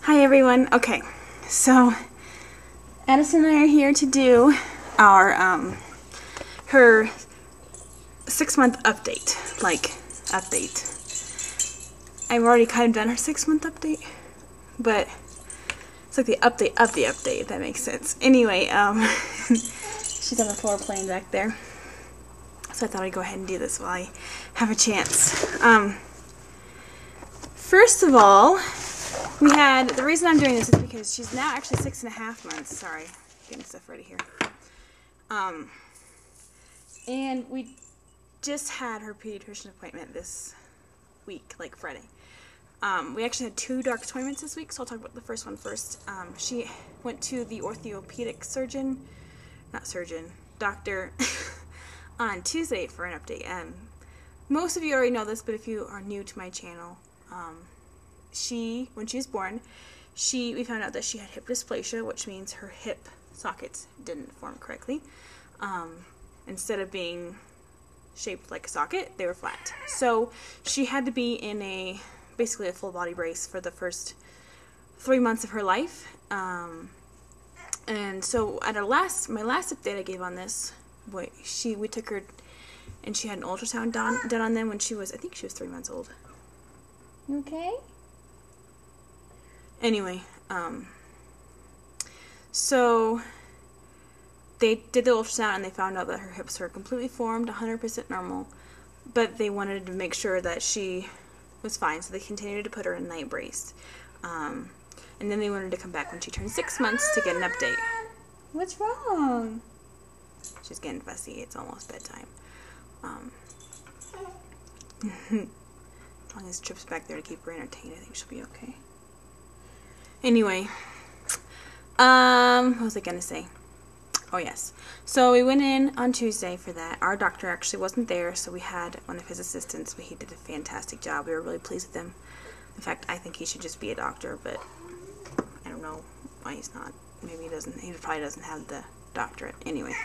Hi everyone. Okay, so Addison and I are here to do our her 6-month update. Update. I've already kind of done her 6-month update, but it's like the update of the update, if that makes sense. Anyway, she's on the floor playing back there, so I thought I'd go ahead and do this while I have a chance. First of all, the reason I'm doing this is because she's now actually 6.5 months. Sorry, getting stuff ready here. And we just had her pediatrician appointment this week, like Friday. We actually had 2 doctor's appointments this week, so I'll talk about the first one first. She went to the orthopedic doctor on Tuesday for an update. Most of you already know this, but if you are new to my channel, when she was born, we found out that she had hip dysplasia, which means her hip sockets didn't form correctly. Instead of being shaped like a socket, they were flat. So she had to be in basically a full body brace for the first 3 months of her life. And so at my last update I gave on this, we took her and she had an ultrasound done on them when I think she was 3 months old. You okay? Anyway, so they did the ultrasound and they found out that her hips were completely formed, 100% normal, but they wanted to make sure that she was fine, so they continued to put her in a night brace. And then they wanted to come back when she turned 6 months to get an update. What's wrong? She's getting fussy. It's almost bedtime. As long as Trip's back there to keep her entertained, I think she'll be okay. Anyway, what was I gonna say? Oh yes. So we went in on Tuesday for that. Our doctor actually wasn't there, so we had one of his assistants, but he did a fantastic job. We were really pleased with him. In fact, I think he should just be a doctor, but I don't know why he's not. Maybe he doesn't. He probably doesn't have the doctorate. Anyway.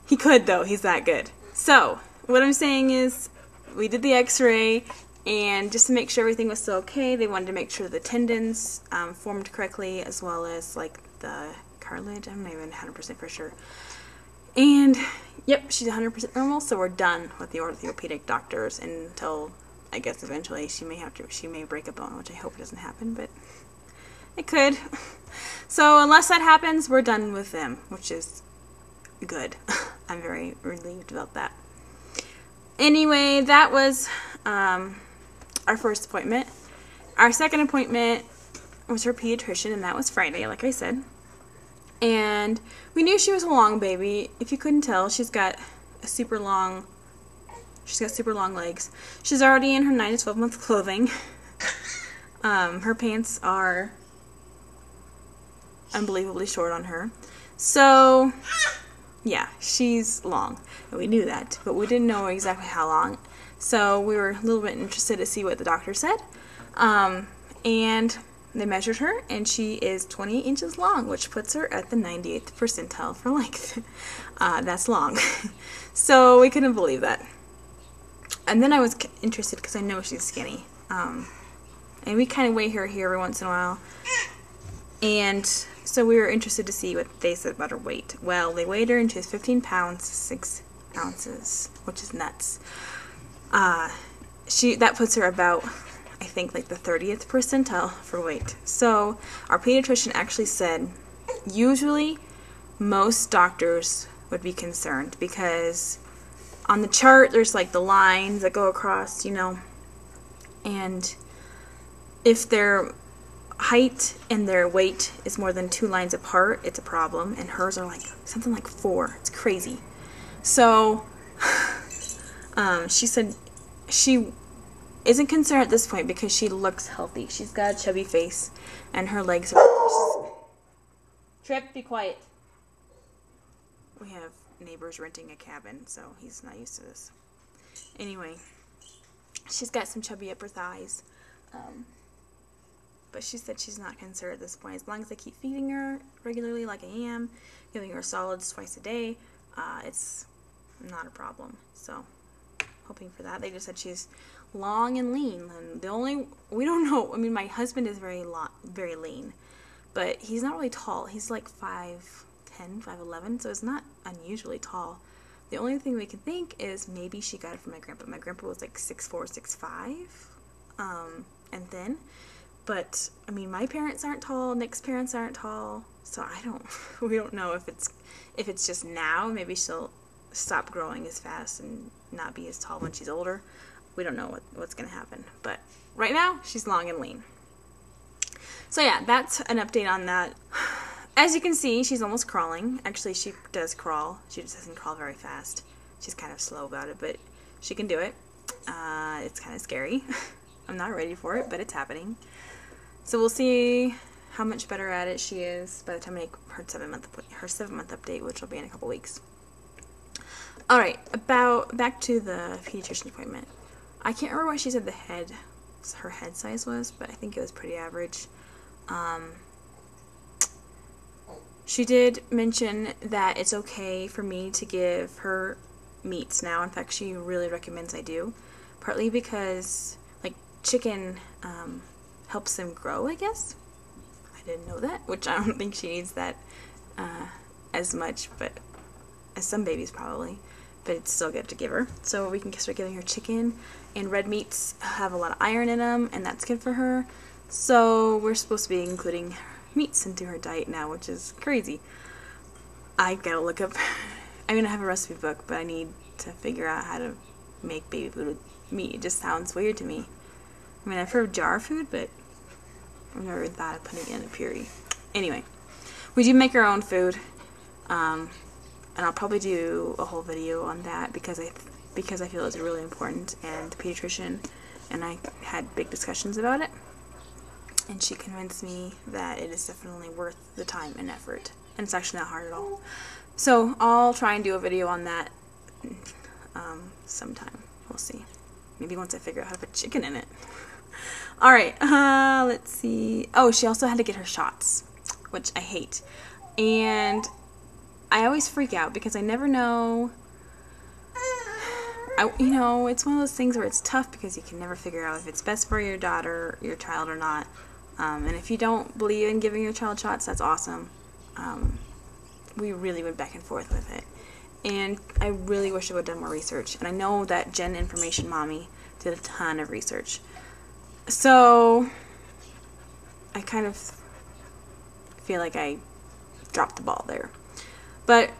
He could, though. He's that good. So, what I'm saying is, we did the x-ray, and just to make sure everything was still okay, they wanted to make sure the tendons formed correctly, as well as, like, the cartilage. I'm not even 100% for sure. And, yep, she's 100% normal, so we're done with the orthopedic doctors until, I guess, eventually she may break a bone, which I hope doesn't happen, but it could. So, unless that happens, we're done with them, which is good. I'm very relieved about that. Anyway, that was our first appointment. Our second appointment was her pediatrician, and that was Friday, like I said. And we knew she was a long baby. If you couldn't tell, she's got super long legs. She's already in her 9 to 12 month clothing. Her pants are unbelievably short on her. So, yeah, she's long. And we knew that, but we didn't know exactly how long. So we were a little bit interested to see what the doctor said. And they measured her, and she is 28 inches long, which puts her at the 98th percentile for length. That's long. So we couldn't believe that. And then I was interested because I know she's skinny. And we kind of weigh her here every once in a while. And so we were interested to see what they said about her weight. Well, they weighed her, and she was 15 pounds, 6 ounces, which is nuts. That puts her about, I think, like the 30th percentile for weight. So our pediatrician actually said, usually most doctors would be concerned because on the chart there's like the lines that go across, and if their height and their weight is more than 2 lines apart, it's a problem, and hers are like something like 4. It's crazy. So she said she isn't concerned at this point because she looks healthy. She's got a chubby face, and her legs are... Trip, be quiet. We have neighbors renting a cabin, so he's not used to this. Anyway, she's got some chubby upper thighs. But she said she's not concerned at this point. As long as I keep feeding her regularly like I am, giving her solids twice a day, it's not a problem. So, hoping for that. They just said she's long and lean. And we don't know, I mean, my husband is very lean, but he's not really tall. He's like 5'10", 5'11", so it's not unusually tall. The only thing we can think is maybe she got it from my grandpa. My grandpa was like 6'4", 6'5", and thin. But, I mean, my parents aren't tall, Nick's parents aren't tall, so we don't know if it's just now. Maybe she'll stop growing as fast and not be as tall when she's older. We don't know what's going to happen. But right now, she's long and lean. So yeah, that's an update on that. As you can see, she's almost crawling. Actually, she does crawl. She just doesn't crawl very fast. She's kind of slow about it, but she can do it. It's kind of scary. I'm not ready for it, but it's happening. So we'll see how much better at it she is by the time I make her 7-month update, which will be in a couple weeks. All right, back to the pediatrician appointment. I can't remember what she said her head size was, but I think it was pretty average. She did mention that it's okay for me to give her meats now. In fact, she really recommends I do, partly because like chicken helps them grow, I guess. I didn't know that, which I don't think she needs that as much, but as some babies probably, but it's still good to give her. So we can start giving her chicken, and red meats have a lot of iron in them, and that's good for her. So we're supposed to be including meats into her diet now, which is crazy. I gotta look up, I mean, I have a recipe book, but I need to figure out how to make baby food with meat. It just sounds weird to me. I mean, I've heard of jar food, but I've never thought of putting it in a puree. Anyway, we do make our own food, and I'll probably do a whole video on that because I feel it's really important, and the pediatrician and I had big discussions about it, and she convinced me that it is definitely worth the time and effort, and it's actually not hard at all. So I'll try and do a video on that sometime. We'll see. Maybe once I figure out how to put chicken in it. Alright, let's see. Oh, she also had to get her shots, which I hate. And I always freak out because I never know. It's one of those things where it's tough because you can never figure out if it's best for your daughter, your child, or not. And if you don't believe in giving your child shots, that's awesome. We really went back and forth with it. And I really wish I would have done more research. And I know that Gen Information Mommy did a ton of research. So I kind of feel like I dropped the ball there. But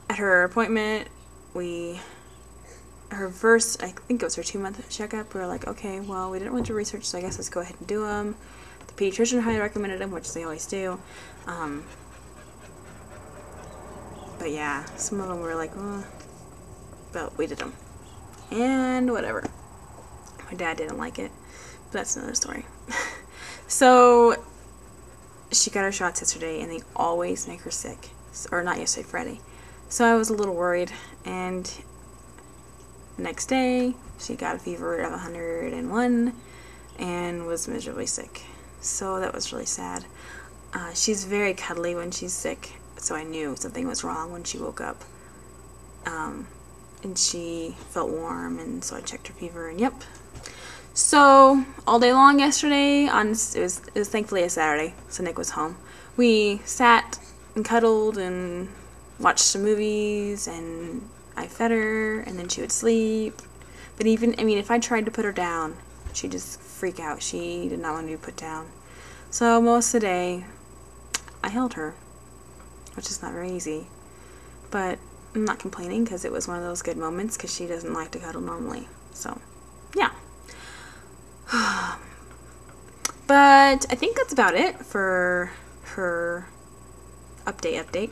at her appointment, her first, I think it was her 2-month checkup, we were like, okay, well, we didn't want to research, so I guess let's go ahead and do them. The pediatrician highly recommended them, which they always do. But yeah, some of them were like, but we did them. And whatever. My dad didn't like it, but that's another story. So she got her shots yesterday, and they always make her sick. Or not yesterday, Friday. So I was a little worried, and the next day she got a fever of 101 and was miserably sick. So that was really sad. She's very cuddly when she's sick, so I knew something was wrong when she woke up. And she felt warm, and so I checked her fever, and yep. So all day long yesterday, it was thankfully a Saturday, so Nick was home. We sat and cuddled and watched some movies, and I fed her, and then she would sleep. But if I tried to put her down, she'd just freak out. She did not want to be put down. So most of the day, I held her, which is not very easy. But I'm not complaining because it was one of those good moments because she doesn't like to cuddle normally. So, yeah. But I think that's about it for her update.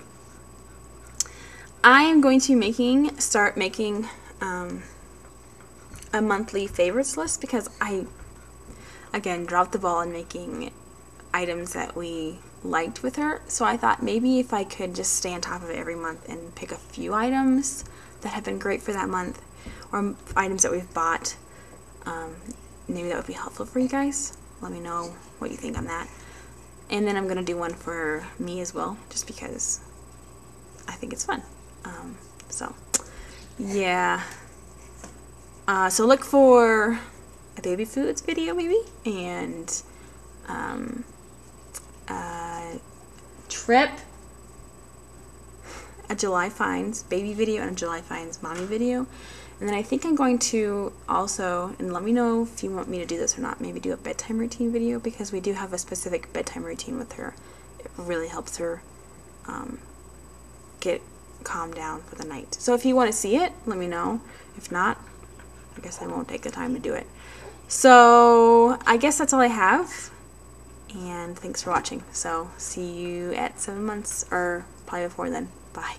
I am going to start making a monthly favorites list because I, again, dropped the ball in making items that we liked with her. So I thought maybe if I could just stay on top of it every month and pick a few items that have been great for that month, or items that we've bought, maybe that would be helpful for you guys. Let me know what you think on that. And then I'm going to do one for me as well, just because I think it's fun. So, yeah. So look for a baby foods video maybe, and trip, a July Finds baby video, and a July Finds mommy video. And then I think I'm going to also, and let me know if you want me to do this or not, maybe do a bedtime routine video, because we do have a specific bedtime routine with her. It really helps her get calmed down for the night. So if you want to see it, let me know. If not, I guess I won't take the time to do it. So I guess that's all I have. And thanks for watching. So see you at 7 months, or probably before then. Bye.